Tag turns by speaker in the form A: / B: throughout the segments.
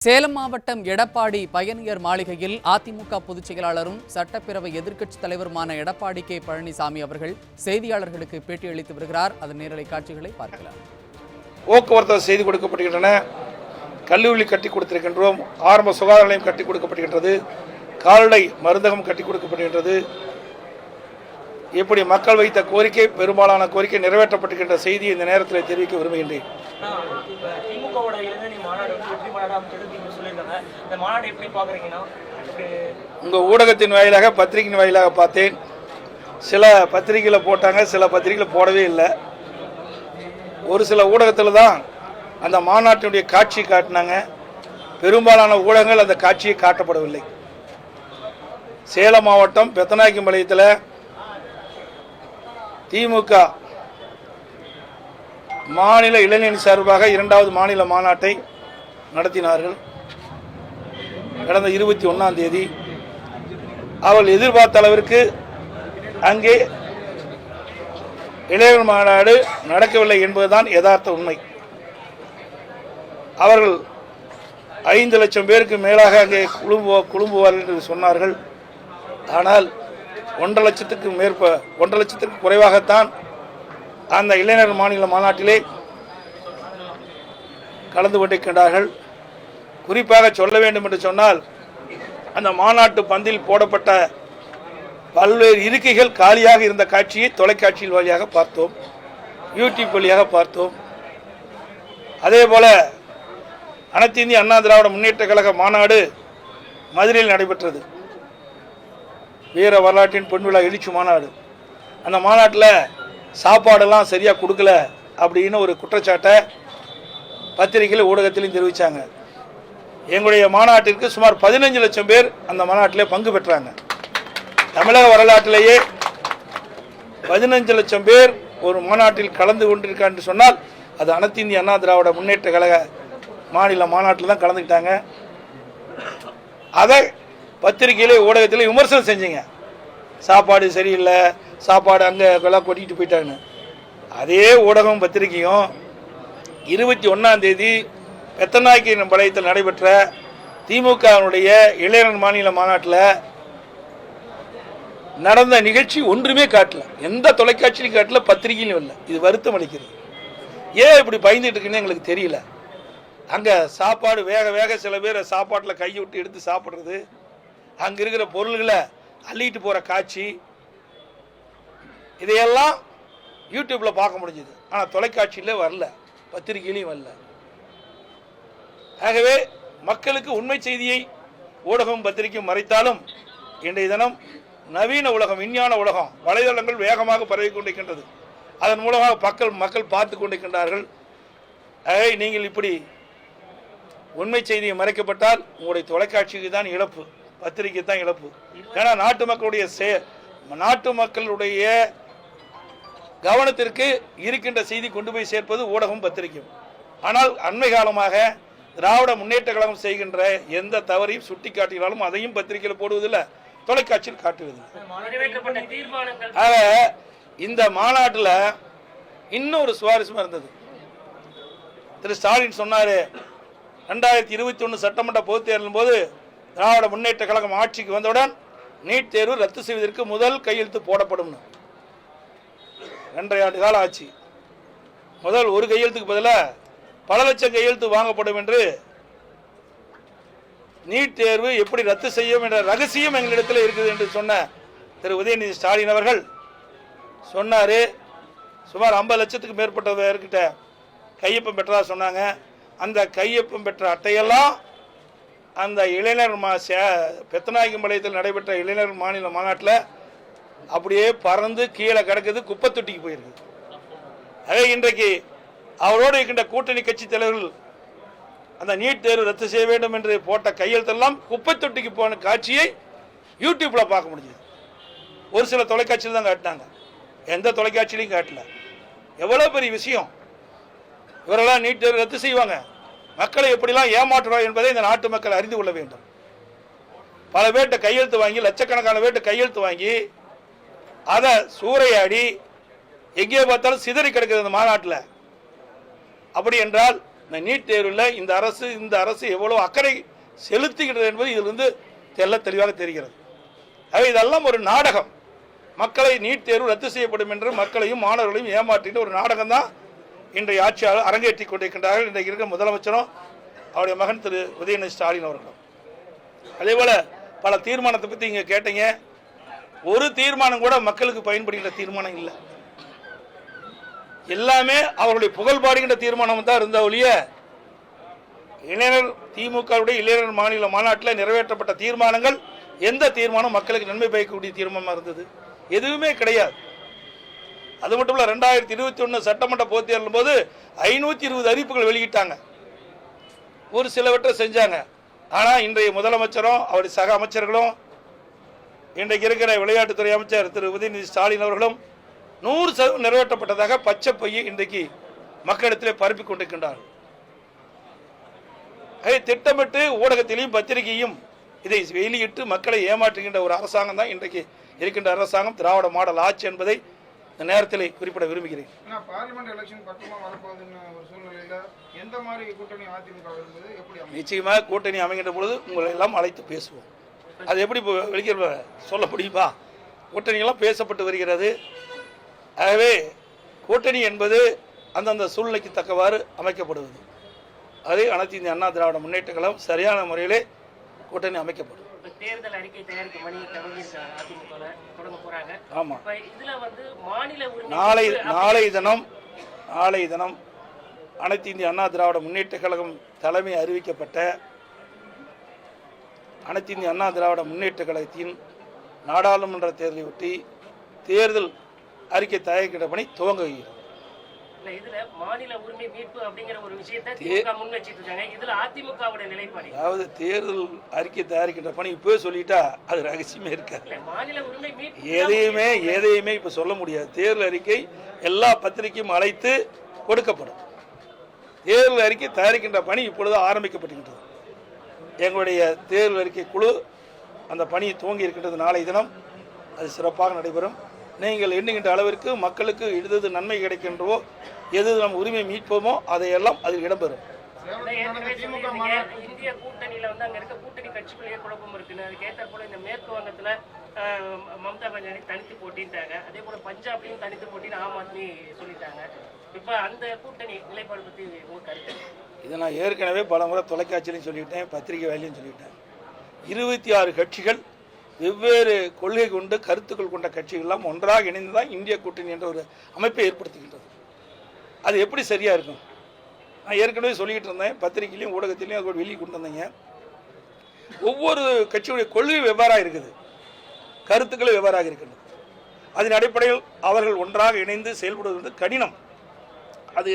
A: சேலம் மாவட்டம் எடப்பாடி பயணியர் மாளிகையில் அதிமுக பொதுச் செயலாளரும் சட்டப்பேரவை எதிர்க்கட்சித் தலைவருமான எடப்பாடி கே பழனிசாமி அவர்கள் செய்தியாளர்களுக்கு பேட்டியளித்து வருகிறார். அதன் நேரலை காட்சிகளை பார்க்கலாம்.
B: போக்குவரத்து செய்து கொடுக்கப்படுகின்றன, கல்லூரி கட்டி கொடுத்திருக்கின்றோம், ஆரம்ப சுகாதார நிலையம் கட்டி கொடுக்கப்படுகின்றது, கால்நடை மருந்தகம் கட்டி கொடுக்கப்படுகின்றது. இப்படி மக்கள் வைத்த கோரிக்கை, பெரும்பாலான கோரிக்கை நிறைவேற்றப்பட்டிருக்கின்ற செய்தியை இந்த நேரத்தில் தெரிவிக்க விரும்புகின்றேன். உங்கள் ஊடகத்தின் வாயிலாக, பத்திரிகையின் வாயிலாக பார்த்தேன். சில பத்திரிகையில் போட்டாங்க, சில பத்திரிகையில் போடவே இல்லை. ஒரு சில ஊடகத்தில் தான் அந்த மாநாட்டினுடைய காட்சி காட்டினாங்க. பெரும்பாலான ஊடகங்கள் அந்த காட்சியை காட்டப்படவில்லை. சேலம் மாவட்டம் பெத்தநாயக்கம்பாளையத்தில் திமுக மாநில இளைஞர் சார்பாக 2வது மாநில மாநாட்டை நடத்தினார்கள். கடந்த 21ஆம் தேதி அவர்கள் எதிர்பார்த்த அளவிற்கு அங்கே இளைஞர் மாநாடு நடக்கவில்லை என்பதுதான் யதார்த்த உண்மை. அவர்கள் 5 லட்சம் பேருக்கு மேலாக அங்கே குழும்புவார்கள் என்று சொன்னார்கள். ஆனால் 1.5 லட்சத்துக்கு குறைவாகத்தான் அந்த இளைஞர் மாநில மாநாட்டிலே கலந்து கொண்டிருக்கின்றார்கள். குறிப்பாக சொல்ல வேண்டும் என்று சொன்னால், அந்த மாநாட்டு பந்தில் போடப்பட்ட பல்வேறு இருக்கைகள் காலியாக இருந்த காட்சியை தொலைக்காட்சியில் வழியாக பார்த்தோம், யூடியூப் வழியாக பார்த்தோம். அதே போல அனைத்து இந்திய அண்ணா திராவிட முன்னேற்ற கழக மாநாடு மதுரையில் நடைபெற்றது. வீர வரலாற்றின் பொன்விழா எழுச்சி மாநாடு. அந்த மாநாட்டில் சாப்பாடெல்லாம் சரியாக கொடுக்கல அப்படின்னு ஒரு குற்றச்சாட்டை பத்திரிகையில் ஊடகத்திலையும் தெரிவித்தாங்க. எங்களுடைய மாநாட்டிற்கு சுமார் 15 லட்சம் பேர் அந்த மாநாட்டிலே பங்கு பெற்றாங்க. தமிழக வரலாற்றிலேயே 15 லட்சம் பேர் ஒரு மாநாட்டில் கலந்து கொண்டிருக்காங்க என்று சொன்னால் அது அனைத்து இந்திய அண்ணா திராவிட முன்னேற்ற கழக மாநில மாநாட்டில் தான் கலந்துக்கிட்டாங்க. அதை பத்திரிகையிலே ஊடகத்திலே விமர்சனம் செஞ்சீங்க. சாப்பாடு சரியில்லை, சாப்பாடு அங்கே எல்லாம் கொட்டிட்டு போயிட்டாங்க. அதே ஊடகம் பத்திரிகையும் 21ஆம் தேதி பெத்தநாயக்கம்பாளையத்தில் நடைபெற்ற திமுகவினுடைய இளைஞர் மாநில மாநாட்டில் நடந்த நிகழ்ச்சி ஒன்றுமே காட்டல. எந்த தொலைக்காட்சியிலும் காட்டல, பத்திரிகையிலும் இல்லை. இது வருத்தம் அளிக்கிறது. ஏன் இப்படி பயந்துட்டு இருக்குன்னு எங்களுக்கு தெரியல. அங்கே சாப்பாடு வேக சில பேர் சாப்பாட்டில் கையை விட்டு எடுத்து சாப்பிட்றது, அங்கே இருக்கிற பொருள்களை அள்ளிட்டு போகிற காட்சி, இதையெல்லாம் யூடியூப்பில் பார்க்க முடிஞ்சது. ஆனால் தொலைக்காட்சியில் வரல, பத்திரிகையிலையும் வரல. ஆகவே மக்களுக்கு உண்மை செய்தியை ஊடகம் பத்திரிகையும் மறைத்தாலும் இன்றைய தினம் நவீன உலகம், விஞ்ஞான உலகம், வலைதளங்கள் வேகமாக பரவி கொண்டிருக்கின்றது. அதன் மூலமாக மக்கள் பார்த்து கொண்டிருக்கின்றார்கள். ஆகவே நீங்கள் இப்படி உண்மை செய்தியை மறைக்கப்பட்டால் உங்களுடைய தொலைக்காட்சிக்கு தான் இழப்பு, பத்திரிகை தான் இழப்பு. ஏன்னா நாட்டு மக்களுடைய கவனத்திற்கு இருக்கின்ற செய்தி கொண்டு போய் சேர்ப்பது ஊடகம், பத்திரிகையும். ஆனால் அண்மை காலமாக திராவிட முன்னேற்ற கழகம் செய்கின்ற எந்த தவறையும் சுட்டி காட்டினாலும் அதையும் பத்திரிகையில் போடுவதில்லை, தொலைக்காட்சியில் காட்டுவதில்லை. ஆக இந்த மாநாட்டில் இன்னொரு சுவாரஸ்யமாக இருந்தது. திரு ஸ்டாலின் சொன்னார், 2021 சட்டமன்ற பொதுத் தேர்தலின் போது திராவிட முன்னேற்ற கழகம் ஆட்சிக்கு வந்தவுடன் நீட் தேர்வு ரத்து செய்வதற்கு முதல் கையெழுத்து போடப்படும். 2.5 ஆண்டு கால ஆட்சி. முதல் ஒரு கையெழுத்துக்கு பதிலாக பல லட்சம் கையெழுத்து வாங்கப்படும் என்று, நீட் தேர்வு எப்படி ரத்து செய்யும் என்ற ரகசியம் எங்களிடத்தில் இருக்குது என்று சொன்ன திரு உதயநிதி ஸ்டாலின் அவர்கள் சொன்னார். சுமார் 50 லட்சத்துக்கு மேற்பட்டவர்கிட்ட கையொப்பம் பெற்றதா சொன்னாங்க. அந்த கையொப்பம் பெற்ற அட்டையெல்லாம் அந்த இளைஞர் பெத்தநாயக்கம்பாளையத்தில் நடைபெற்ற இளைஞர் மாநில மாநாட்டில் அப்படியே பறந்து கீழே கிடக்குது, குப்பை தொட்டிக்கு போயிருக்கு. அதே இன்றைக்கு அவரோடு இருக்கின்ற கூட்டணி கட்சி தலைவர்கள் அந்த நீட் தேர்வு ரத்து செய்ய வேண்டும் என்று போட்ட கையெழுத்தெல்லாம் குப்பை தொட்டிக்கு போன காட்சியை யூடியூப்பில் பார்க்க முடிஞ்சது. ஒரு சில தொலைக்காட்சியில் தான் காட்டினாங்க, எந்த தொலைக்காட்சியிலையும் காட்டல. எவ்வளோ பெரிய விஷயம்! இவரெல்லாம் நீட் தேர்வு ரத்து செய்வாங்க, மக்களை எப்படிலாம் ஏமாற்றுவார் என்பதை இந்த நாட்டு மக்கள் அறிந்து கொள்ள வேண்டும். பல பேர்கிட்ட கையெழுத்து வாங்கி, லட்சக்கணக்கான பேர்கிட்ட கையெழுத்து வாங்கி அதை சூறையாடி எங்கே பார்த்தாலும் சிதறி கிடக்குது அந்த மாநாட்டில். அப்படி என்றால் இந்த நீட் தேர்வில் இந்த அரசு எவ்வளோ அக்கறை செலுத்துகிறது என்பது இதிலிருந்து தெளிவாக தெரிகிறது. ஆக இதெல்லாம் ஒரு நாடகம். மக்களை நீட் தேர்வு ரத்து செய்யப்படும் என்று மக்களையும் மாணவர்களையும் ஏமாற்றிட்டு ஒரு நாடகம் தான் இன்றைய ஆட்சியாளர் அரங்கேற்றி கொண்டிருக்கின்றார்கள். இன்றைக்கு இருக்கிற முதலமைச்சரும் அவருடைய மகன் திரு உதயநிதி ஸ்டாலின் அவர்களும். அதே போல பல தீர்மானத்தை பற்றி இங்கே கேட்டீங்க. ஒரு தீர்மானம் கூட மக்களுக்கு பயன்படுகின்ற தீர்மானம் இல்லை. எல்லாமே அவர்களுடைய புகழ் பாடுகின்ற தீர்மானம் தான் இருந்த ஒழிய இளைஞர் திமுகவுடைய இளைஞர் மாநில மாநாட்டில் நிறைவேற்றப்பட்ட தீர்மானங்கள் எந்த தீர்மானம் மக்களுக்கு நன்மை பயக்கக்கூடிய தீர்மானமாக இருந்தது? எதுவுமே கிடையாது. அது மட்டும் இல்ல, 2021 சட்டமன்ற பொதுத் தேர்தலும் போது 520 அறிவிப்புகள் வெளியிட்டாங்க. ஒரு சிலவற்றை செஞ்சாங்க. ஆனால் இன்றைய முதலமைச்சரும் அவருடைய சக அமைச்சர்களும் இன்றைக்கு இருக்கிற விளையாட்டுத்துறை அமைச்சர் திரு உதயநிதி ஸ்டாலின் அவர்களும் 100% நிறைவேற்றப்பட்டதாக பச்சை பையை இன்றைக்கு மக்களிடத்திலே பரப்பிக் கொண்டிருக்கின்றார்கள். திட்டமிட்டு ஊடகத்திலையும் பத்திரிகையும் இதை வெளியிட்டு மக்களை ஏமாற்றுகின்ற ஒரு அரசாங்கம் தான் இன்றைக்கு இருக்கின்ற அரசாங்கம், திராவிட மாடல் ஆட்சி என்பதை இந்த நேரத்தில் குறிப்பிட விரும்புகிறேன். நிச்சயமாக கூட்டணி அமைகின்ற பொழுது உங்களை எல்லாம் அழைத்து பேசுவோம். அது எப்படி வெளிக்கிற சொல்ல முடியுமா? கூட்டணியெல்லாம் பேசப்பட்டு வருகிறது. ஆகவே கூட்டணி என்பது அந்தந்த சூழ்நிலைக்கு தக்கவாறு அமைக்கப்படுவது. அதே அனைத்து இந்திய அண்ணா திராவிட முன்னேற்ற கழகம் சரியான முறையிலே கூட்டணி அமைக்கப்படும்.
C: தேர்தல் அறிக்கை தயாரிக்கும் பணி தொடங்க போறாங்க.
B: ஆமா,
C: இதுல வந்து மாநில
B: நாளை தினம் அனைத்து இந்திய அண்ணா திராவிட முன்னேற்ற கழகம் தலைமை அறிவிக்கப்பட்ட அனைத்து இந்திய அண்ணா திராவிட முன்னேற்ற கழகத்தின் நாடாளுமன்ற தேர்தலை ஒட்டி தேர்தல் அறிக்கை தயாரிக்கிற பணி துவங்குகிறது.
C: இதுல மாநில உரிமை மீட்பு அப்படிங்கிற ஒரு விஷயத்தை திமுக முன்வச்சிட்டு இருக்காங்க. இதுல அதிமுகவுடைய நிலைப்பாடு,
B: அதாவது தேர்தல் அறிக்கை தயாரிக்கின்ற பணி இப்போ சொல்லிட்டா அது ரகசியமே இருக்காது.
C: மாநில உரிமை மீட்பு
B: எதையுமே இப்ப சொல்ல முடியாது. தேர்தல் அறிக்கை எல்லா பத்திரிகையும் அழைத்து கொடுக்கப்படும். தேர்தல் அறிக்கை தயாரிக்கின்ற பணி இப்பொழுது ஆரம்பிக்கப்பட்டுகின்றது. எங்களுடைய தேர்தல் அறிக்கை குழு அந்த பணி துவங்கி இருக்கின்றது. நாளை தினம் அது சிறப்பாக நடைபெறும். நீங்கள் எண்ணுகின்ற அளவிற்கு மக்களுக்கு எது நன்மை கிடைக்கின்றவோ, எது நம் உரிமை மீட்போமோ அதையெல்லாம் அதில் இடம்பெறும்.
C: இந்திய கூட்டணியில வந்து அங்க இருக்க கூட்டணி கட்சிக்குள்ளேயே குழப்பம் இருக்குன்னு அதுக்கேற்ற போல இந்த மேற்கு வங்கத்துல மம்தா பானர்ஜி தனித்து போட்டிட்டாங்க. அதே போல பஞ்சாப்லையும் தனித்து போட்டின்னு ஆம் ஆத்மி சொல்லிட்டாங்க. இப்ப அந்த கூட்டணி நிலைப்பாடு பத்தி உங்க கருத்து?
B: இதை நான் ஏற்கனவே பல முறை தொலைக்காட்சியிலையும் சொல்லிட்டேன், பத்திரிகை வேலையும் சொல்லிட்டேன். 26 கட்சிகள் வெவ்வேறு கொள்கை கொண்டு கருத்துக்கள் கொண்ட கட்சிகள்லாம் ஒன்றாக இணைந்து தான் இந்திய கூட்டணி என்ற ஒரு அமைப்பை ஏற்படுத்துகின்றது. அது எப்படி சரியா இருக்கும்? நான் ஏற்கனவே சொல்லிக்கிட்டு இருந்தேன், பத்திரிகையிலையும் ஊடகத்திலையும் அது வெளியே கொண்டு வந்தீங்க. ஒவ்வொரு கட்சியுடைய கொள்கை வெவ்வேறாக இருக்குது, கருத்துக்கள் வெவ்வேறாக இருக்கின்றது. அதன் அடிப்படையில் அவர்கள் ஒன்றாக இணைந்து செயல்படுவது கடினம். அது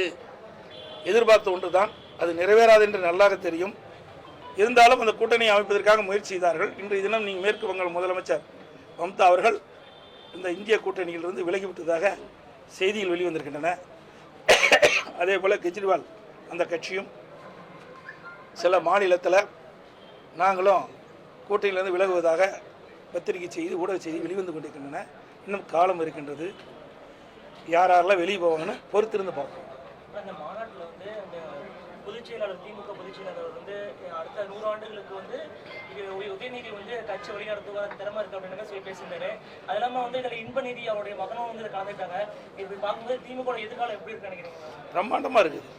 B: எதிர்பார்த்த ஒன்று தான். அது நிறைவேறாது என்று நல்லாக தெரியும். இருந்தாலும் அந்த கூட்டணியை அமைப்பதற்காக முயற்சி செய்தார்கள். இன்றைய தினம் நீங்கள் மேற்கு வங்க முதலமைச்சர் மம்தா அவர்கள் இந்த இந்திய கூட்டணியிலிருந்து விலகிவிட்டதாக செய்திகள் வெளிவந்திருக்கின்றன. அதே போல் கெஜ்ரிவால் அந்த கட்சியும் சில மாநிலத்தில் நாங்களும் கூட்டணியிலிருந்து விலகுவதாக பத்திரிகை செய்தி ஊடக செய்தி வெளிவந்து கொண்டிருக்கின்றன. இன்னும் காலம் இருக்கின்றது. யாரெல்லாம் வெளியே போவாங்கன்னு பொறுத்திருந்து பார்ப்போம்.
D: அந்த மாநாட்டில் வந்து அந்த பொதுச்செயலாளர் திமுக பொதுச்செயலாளர் வந்து அடுத்த 100 ஆண்டுகளுக்கு வந்து உதயநிதி வந்து கட்சி வழிநடத்துவதற்கு திறமை இருக்கு அப்படின்னு சொல்லி பேசியிருந்தாரு. அது இல்லாமல் வந்து இதில் இன்ப நிதி அவருடைய மகனும் வந்து கலந்துட்டாங்க. இப்படி பார்க்கும்போது திமுக எதிர்காலம் எப்படி இருக்கு நினைக்கிறீங்க?
B: பிரம்மாண்டமாக இருக்குது.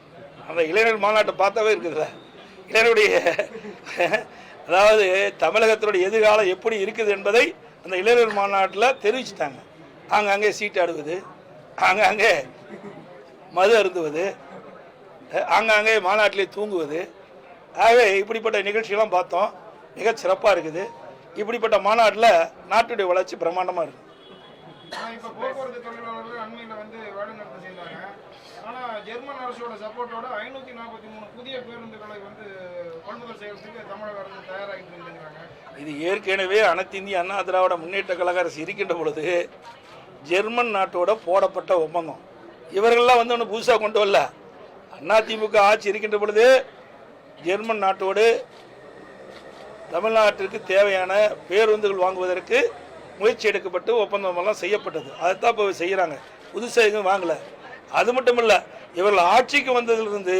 B: அந்த இளைஞர் மாநாட்டை பார்த்தாவே இருக்குதுல்ல, இளைஞருடைய அதாவது தமிழகத்தினுடைய எதிர்காலம் எப்படி இருக்குது என்பதை அந்த இளைஞர் மாநாட்டில் தெரிவிச்சுட்டாங்க. ஆங்காங்கே சீட்டாடுவது, ஆங்காங்கே மது அருந்துவது, ஆங்காங்கே மாநாட்டிலே தூங்குவது. ஆகவே இப்படிப்பட்ட நிகழ்ச்சியெல்லாம் பார்த்தோம். மிக சிறப்பாக இருக்குது. இப்படிப்பட்ட மாநாட்டில் நாட்டுடைய வளர்ச்சி பிரம்மாண்டமாக இருக்குது.
E: இப்போ போக்குவரத்து தொழிலாளர்கள் அண்மையில் வந்து வேலை நிறுத்தம் செய்தாங்க. ஆனால் ஜெர்மன் அரசோட சப்போர்ட்டோட 543 புதிய பேருந்துகளை வந்து கொள்முதல் செய்யறதுக்கு தமிழக அரசு தயாராகிட்டு இருந்துங்கிறாங்க. இது
B: ஏற்கனவே அனைத்து இந்திய அண்ணா திராவிட முன்னேற்ற கழக அரசு இருக்கின்ற பொழுது ஜெர்மன் நாட்டோட போடப்பட்ட ஒப்பந்தம். இவர்கள்லாம் வந்து ஒன்று புதுசாக கொண்டு வரல. அதிமுக ஆட்சி இருக்கின்ற பொழுது ஜெர்மன் நாட்டோடு தமிழ்நாட்டிற்கு தேவையான பேருந்துகள் வாங்குவதற்கு முயற்சி எடுக்கப்பட்டு ஒப்பந்தமெல்லாம் செய்யப்பட்டது. அதைத்தான் இப்போ செய்கிறாங்க. புதுசாக எதுவும் வாங்கலை. அது மட்டும் இல்லை, இவர்கள் ஆட்சிக்கு வந்ததிலிருந்து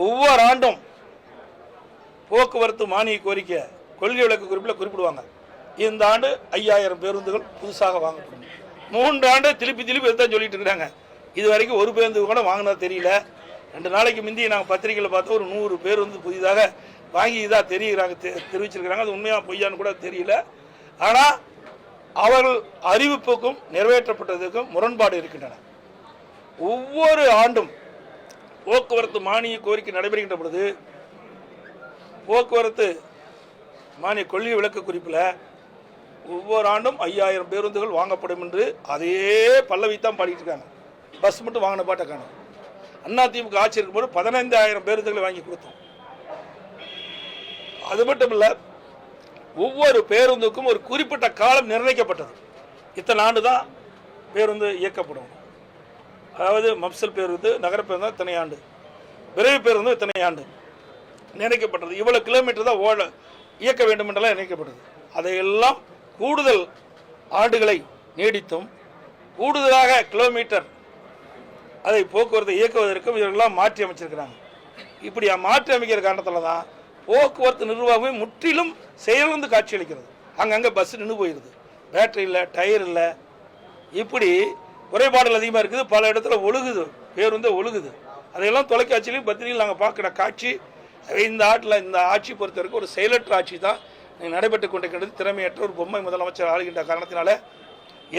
B: ஒவ்வொரு ஆண்டும் போக்குவரத்து மானிய கோரிக்கை கொள்கை விளக்க குறிப்பில் குறிப்பிடுவாங்க. இந்த ஆண்டு 5000 பேருந்துகள் புதுசாக வாங்கப்படும். 3 ஆண்டு திருப்பி தான் சொல்லிட்டு இருக்கிறாங்க. இது வரைக்கும் ஒரு பேருந்து கூட வாங்கினா தெரியல. 2 நாளைக்கு முந்தி நாங்கள் பத்திரிகையில் பார்த்தா ஒரு 100 பேருந்து புதிதாக வாங்கி இதாக தெரிவிச்சிருக்கிறாங்க. அது உண்மையாக பொய்யான்னு கூட தெரியல. ஆனால் அவர்கள் அறிவிப்புக்கும் நிறைவேற்றப்பட்டதுக்கும் முரண்பாடு இருக்கின்றன. ஒவ்வொரு ஆண்டும் போக்குவரத்து மானிய கோரிக்கை நடைபெறுகின்ற பொழுது போக்குவரத்து மானிய கொள்கை விளக்க குறிப்பில் ஒவ்வொரு ஆண்டும் 5000 பேருந்துகள் வாங்கப்படும் என்று அதே பல்லவித்தான் பாடிட்டு இருக்காங்க. பஸ் மட்டும் வாங்கின பாட்டை காணும். அதிமுக ஆட்சி இருக்கும்போது 15000 பேருந்துகளை வாங்கி கொடுத்தோம். அது மட்டும் இல்லை, ஒவ்வொரு பேருந்துக்கும் ஒரு குறிப்பிட்ட காலம் நிர்ணயிக்கப்பட்டது. இத்தனை ஆண்டு தான் பேருந்து இயக்கப்படும். அதாவது மப்சல் பேருந்து, நகர பேருந்து இத்தனை ஆண்டு, விரைவு பேருந்து இத்தனை ஆண்டு நிர்ணயிக்கப்பட்டது. இவ்வளவு கிலோமீட்டர் தான் இயக்க வேண்டும் என்றெல்லாம் நிர்ணயிக்கப்பட்டது. அதையெல்லாம் கூடுதல் ஆண்டுகளை நீடித்தும் கூடுதலாக கிலோமீட்டர் அதை போக்குவரத்தை இயக்குவதற்கும் இவர்களெல்லாம் மாற்றி அமைச்சிருக்கிறாங்க. இப்படி மாற்றி அமைக்கிற காரணத்தில் தான் போக்குவரத்து நிர்வாகமே முற்றிலும் செயலிழந்து காட்சி அளிக்கிறது. அங்கங்கே பஸ் நின்று போயிடுது, பேட்டரி இல்லை, டயர் இல்லை, இப்படி குறைபாடுகள் அதிகமாக இருக்குது. பல இடத்துல ஒழுகுது, பேருந்து ஒழுகுது. அதையெல்லாம் தொலைக்காட்சியிலையும் பத்திரிகையில் நாங்கள் பார்க்குற காட்சி. இந்த ஆட்சி பொறுத்த வரைக்கும் ஒரு செயலற்ற ஆட்சி தான் நடைபெற்று கொண்டிருக்கின்றது. திறமையற்ற ஒரு பொம்மை முதலமைச்சர் ஆளுகின்ற காரணத்தினால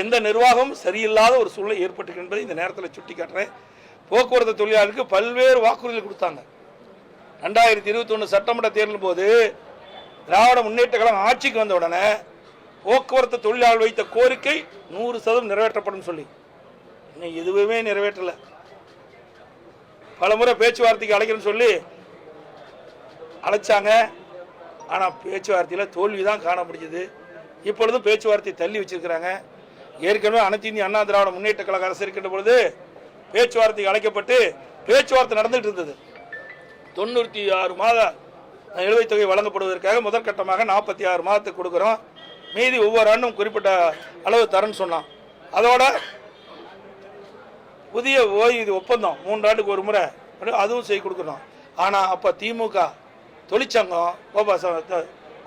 B: எந்த நிர்வாகமும் சரியில்லாத ஒரு சூழ்நிலை ஏற்பட்டிருக்கு என்பதை இந்த நேரத்தில் சுட்டி காட்டுறேன். போக்குவரத்து தொழிலாளர்களுக்கு பல்வேறு வாக்குறுதிகள் கொடுத்தாங்க. 2021 சட்டமன்ற தேர்தலின் போது திராவிட முன்னேற்ற கழகம் ஆட்சிக்கு வந்த உடனே போக்குவரத்து தொழிலாளர்கள் வைத்த கோரிக்கை 100% நிறைவேற்றப்படும் சொல்லி இன்னும் எதுவுமே நிறைவேற்றல. பலமுறை பேச்சுவார்த்தைக்கு அழைக்கிறேன்னு சொல்லி அழைச்சாங்க. ஆனால் பேச்சுவார்த்தையில் தோல்விதான் காண முடிஞ்சது. இப்பொழுதும் பேச்சுவார்த்தையை தள்ளி வச்சிருக்கிறாங்க. ஏற்கனவே அனைத்து இந்திய அண்ணா திராவிட முன்னேற்ற கழக அரசு இருக்கின்ற பொழுது பேச்சுவார்த்தைக்கு அழைக்கப்பட்டு பேச்சுவார்த்தை நடந்துட்டு இருந்தது. 96 மாத நிலுவைத் தொகை வழங்கப்படுவதற்காக முதற்கட்டமாக 46 மாதத்துக்கு கொடுக்குறோம், மீதி ஒவ்வொரு ஆண்டும் குறிப்பிட்ட அளவு தரன்னு சொன்னான். அதோட புதிய ஓய்வூதிய ஒப்பந்தம் 3 ஆண்டுக்கு ஒரு முறை அதுவும் செய்து கொடுக்கணும். ஆனால் அப்போ திமுக தொழிற்சங்கம்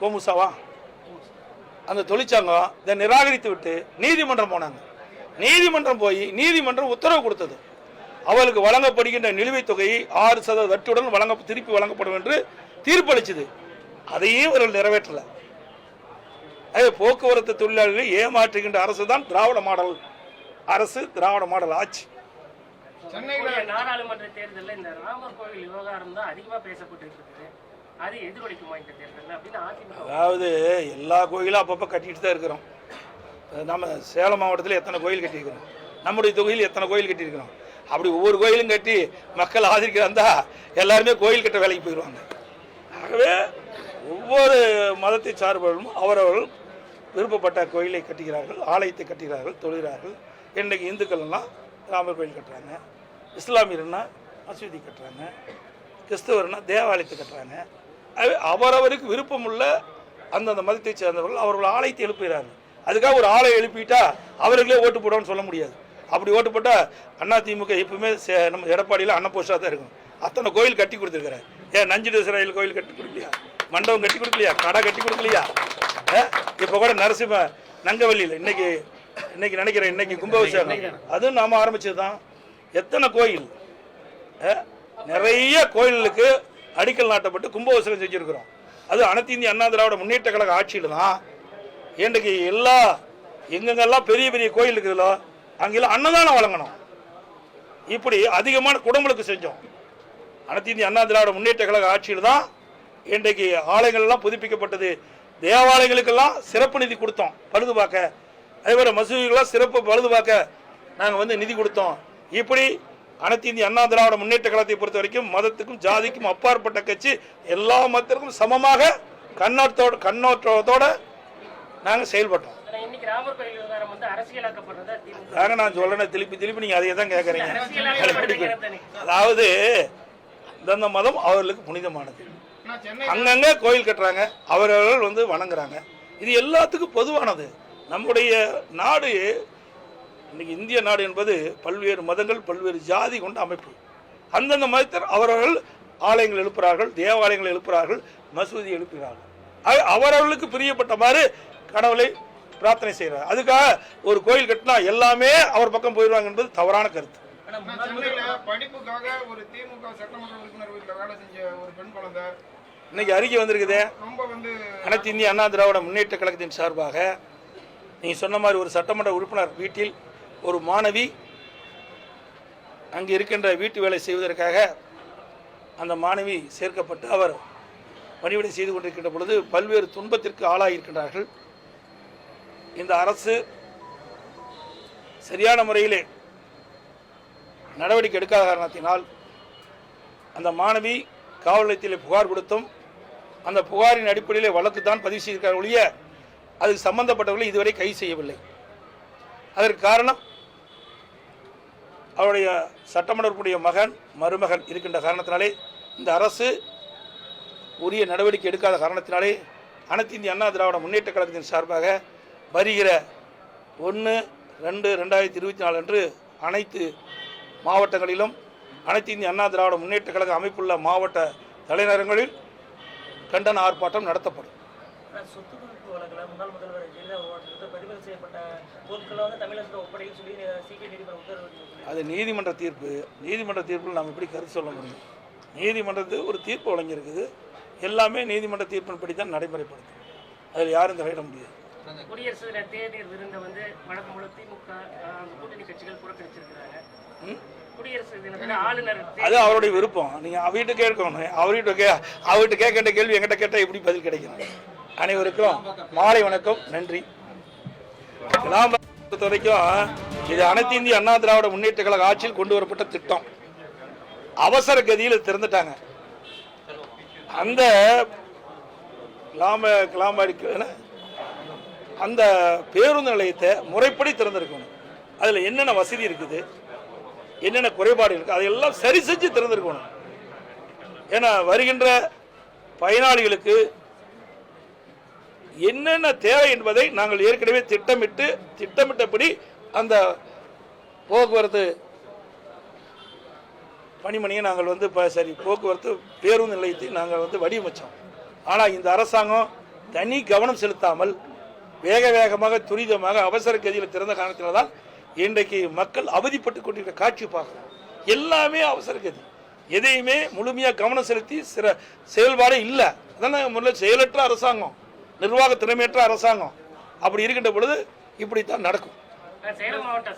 B: கோமுசாவா அந்த தொழிற்சங்கம் இதை நிராகரித்து விட்டு நீதிமன்றம் போனாங்க. நீதிமன்றம் போய் நீதிமன்றம் உத்தரவு கொடுத்தது. அவளுக்கு வழங்கப்படுகின்ற நிலுவைத் தொகையை 6% வட்டியுடன் திருப்பி வழங்கப்படும் என்று தீர்ப்பளிச்சது. அதையும் இவர்கள் நிறைவேற்றல. போக்குவரத்து தொழிலாளர்களை ஏமாற்றுகின்ற அரசு தான் திராவிட மாடல் அரசு, திராவிட மாடல் ஆட்சி.
C: நாடாளுமன்ற தேர்தலில் இந்த ராமர் கோவில் விவகாரம் தான் அதிகமாக பேசப்பட்டு இருக்குது. அது எதிரொலிக்குமா இந்த தேர்தலில் அப்படின்னு அதிமுக?
B: அதாவது எல்லா கோயிலும் அப்பப்போ கட்டிட்டு தான் இருக்கிறோம். நம்ம சேலம் மாவட்டத்தில் எத்தனை கோயில் கட்டியிருக்கிறோம், நம்முடைய தொகுதியில் எத்தனை கோயில் கட்டியிருக்கிறோம். அப்படி ஒவ்வொரு கோயிலும் கட்டி மக்கள் ஆதரிக்கிறாந்தா எல்லாருமே கோயில் கட்ட வேலைக்கு போயிடுவாங்க. ஆகவே ஒவ்வொரு மதத்தை சார்பவர்களும் அவரவர்கள் விருப்பப்பட்ட கோயிலை கட்டுகிறார்கள், ஆலயத்தை கட்டுகிறார்கள், தொழுகிறார்கள். இன்றைக்கு இந்துக்கள்லாம் ராமர் கோயில் கட்டுறாங்க, இஸ்லாமியர்னா மசூதி கட்டுறாங்க, கிறிஸ்தவர்னா தேவாலயத்தை கட்டுறாங்க. அவரவருக்கு விருப்பமுள்ள அந்தந்த மதத்தை சேர்ந்தவர்கள் அவர்கள் ஆலயத்தை எழுப்புகிறார்கள். அதுக்காக ஒரு ஆலயம் எழுப்பிட்டா அவர்களே ஓட்டு போடுவோம்னு சொல்ல முடியாது. அப்படி ஓட்டு போட்டால் அதிமுக எப்பவுமே நம்ம எடப்பாடியில் அன்னபோஷாக தான் இருக்கும். அத்தனை கோயில் கட்டி கொடுத்துருக்குறேன். ஏன் நஞ்சுடேஸ்வரர் கோயில் கட்டி கொடுக்கலையா, மண்டபம் கட்டி கொடுக்கலையா, கடை கட்டி கொடுக்கலையா? இப்போ கூட நரசிம்ம நங்கவல்லியில் இன்னைக்கு நினைக்கிறேன், இன்னைக்கு கும்பாபிஷேகம் அதுவும் நாம் ஆரம்பிச்சது தான். எத்தனை கோயில், நிறைய கோயிலுக்கு அடிக்கல் நாட்டப்பட்டு கும்பாபிஷேகம் செஞ்சுருக்கிறோம். அது அனைத்து இந்திய அண்ணா திராவிட முன்னேற்ற கழக ஆட்சியில் தான். இன்றைக்கு எங்கெங்கெல்லாம் பெரிய பெரிய கோயில் இருக்குதுல்லோ அங்கெல்லாம் அன்னதானம் வழங்கணும். இப்படி அதிகமான குடும்பங்களுக்கு செஞ்சோம். அனைத்து இந்திய அண்ணா திராவிட முன்னேற்ற கழக ஆட்சியில் தான் இன்றைக்கு ஆலயங்கள் எல்லாம் புதுப்பிக்கப்பட்டது. தேவாலயங்களுக்கெல்லாம் சிறப்பு நிதி கொடுத்தோம் பழுது பார்க்க. அதேபோல மசூதிகளாம் சிறப்பு பழுது பார்க்க நாங்கள் நிதி கொடுத்தோம். இப்படி அனைத்து இந்திய அண்ணா திராவிட முன்னேற்ற கழகத்தை பொறுத்த வரைக்கும் மதத்துக்கும் ஜாதிக்கும் அப்பாற்பட்ட கட்சி, எல்லா மதத்திற்கும் சமமாக கண்ணோட்டத்தோட நாங்கள் செயல்பட்டோம். நான் சொல்றேன் திருப்பி நீங்க அதையே தான் கேட்கறீங்க. அதாவது இந்த மதம் அவர்களுக்கு புனிதமானது. அங்கங்க கோயில் கட்டுறாங்க, அவர்கள் வணங்குறாங்க. இது எல்லாத்துக்கும் பொதுவானது. நம்முடைய நாடு இன்னைக்கு இந்திய நாடு என்பது பல்வேறு மதங்கள், பல்வேறு ஜாதி கொண்ட அமைப்பு. அந்தந்த மதத்தர் அவர்கள் ஆலயங்கள் எழுப்புகிறார்கள், தேவாலயங்கள் எழுப்புகிறார்கள், மசூதி எழுப்புகிறார்கள். அவரவர்களுக்கு பிரியப்பட்டமாறு கடவுளை பிரார்த்தனை செய்கிறார். அதுக்காக ஒரு கோயில் கட்டினா எல்லாமே அவர் பக்கம் போயிடுவாங்க என்பது தவறான கருத்து.
E: சென்னையில படிப்புக்காக ஒரு திமுக சட்டமன்ற உறுப்பினர் வீட்டில் வேலை செஞ்ச ஒரு பெண் குழந்தை
B: இன்னைக்கு அறிக்கை வந்திருக்குது.
E: ரொம்ப வந்து
B: அனைத்து இந்திய அண்ணா திராவிட முன்னேற்ற கழகத்தின் சார்பாக நீங்க சொன்ன மாதிரி ஒரு சட்டமன்ற உறுப்பினர் வீட்டில் ஒரு மாணவி அங்கு இருக்கின்ற வீட்டு வேலை செய்வதற்காக அந்த மாணவி சேர்க்கப்பட்டு அவர் பணிவிடை செய்து கொண்டிருக்கின்ற பொழுது பல்வேறு துன்பத்திற்கு ஆளாகியிருக்கின்றார்கள். இந்த அரசு சரியான முறையிலே நடவடிக்கை எடுக்காத காரணத்தினால் அந்த மாணவி காவல் நிலையத்தில் புகார் கொடுத்தும் அந்த புகாரின் அடிப்படையிலே வழக்கு தான் பதிவு செய்திருக்கிறார் ஒழிய அதுக்கு சம்பந்தப்பட்டவர்களை இதுவரை கைது செய்யவில்லை. அதற்கு காரணம் அவருடைய சட்டமன்ற உறுப்பினுடைய மகன் மருமகன் இருக்கின்ற காரணத்தினாலே இந்த அரசு உரிய நடவடிக்கை எடுக்காத காரணத்தினாலே அனைத்து இந்திய அண்ணா திராவிட முன்னேற்ற கழகத்தின் சார்பாக வருகிற 1/2/2024 அன்று அனைத்து மாவட்டங்களிலும் அனைத்து இந்திய அண்ணா திராவிட முன்னேற்ற கழக அமைப்புள்ள மாவட்ட தலைநகரங்களில் கண்டன ஆர்ப்பாட்டம் நடத்தப்படும்.
D: சொத்து குவிப்பு வழக்கில் முன்னாள் முதல்வர் ஜெயலலிதா உருவாக்கத்தில் பறிமுதல் செய்யப்பட்ட பொருட்களை வந்து தமிழகத்தில் ஒப்படைக்க சொல்லி சிபிஐ நீதிமன்றம் உத்தரவு.
B: அது நீதிமன்ற தீர்ப்பு. நீதிமன்ற தீர்ப்பில் நாம் எப்படி கருத்து சொல்ல முடியும்? நீதிமன்றத்துக்கு ஒரு தீர்ப்பு வழங்கியிருக்குது. எல்லாமே நீதிமன்ற தீர்ப்பின்படி தான் நடைமுறைப்படுத்தும். அதில் யாரும் தலையிட முடியாது.
C: குடியரசு தின தேநீர் விருந்தை வந்து வழக்கம் போல திமுக கூட்டணி கட்சிகள் புறக்கணிச்சிருக்கிறாங்க. குடியரசு தினத்தில் ஆளுநர்
B: அது அவருடைய விருப்பம். நீங்கள் அவர்கிட்ட கேட்கணும். அவர்கிட்ட கேட்கின்ற கேள்வி என்கிட்ட கேட்டால் எப்படி பதில் கிடைக்கும்? அனைவருக்கும் மாலை வணக்கம், நன்றி. பொறுத்த வரைக்கும் இது அனைத்து இந்திய அண்ணா திராவிட முன்னேற்ற கழக ஆட்சியில் கொண்டு வரப்பட்ட திட்டம். அவசர கதியில் திறந்துட்டாங்க. அந்த அந்த பேருந்து நிலையத்தை முறைப்படி திறந்திருக்கணும். அதில் என்னென்ன வசதி இருக்குது, என்னென்ன குறைபாடு இருக்குது, அதையெல்லாம் சரி செஞ்சு திறந்திருக்கணும். ஏன்னா வருகின்ற பயனாளிகளுக்கு என்னென்ன தேவை என்பதை நாங்கள் ஏற்கனவே திட்டமிட்டபடி அந்த போக்குவரத்து பணிமணியை நாங்கள் வந்து சரி போக்குவரத்து பேருந்து நிலையத்தை நாங்கள் வடிவமைச்சோம். ஆனால் இந்த அரசாங்கம் தனி கவனம் செலுத்தாமல் வேகமாக துரிதமாக அவசர கதியில் திறந்த காரணத்தினால் தான் இன்றைக்கு மக்கள் அவதிப்பட்டு கொண்டிருக்கிற காட்சி பார்க்கணும். எல்லாமே அவசர கதி, எதையுமே முழுமையாக கவனம் செலுத்தி செயல்பாடு இல்லை. அதான் முதல்ல செயலற்ற அரசாங்கம், நிர்வாக திறமையற்ற அரசாங்கம். அப்படி இருக்கின்ற பொழுது இப்படித்தான் நடக்கும்.
C: சேலம் மாவட்ட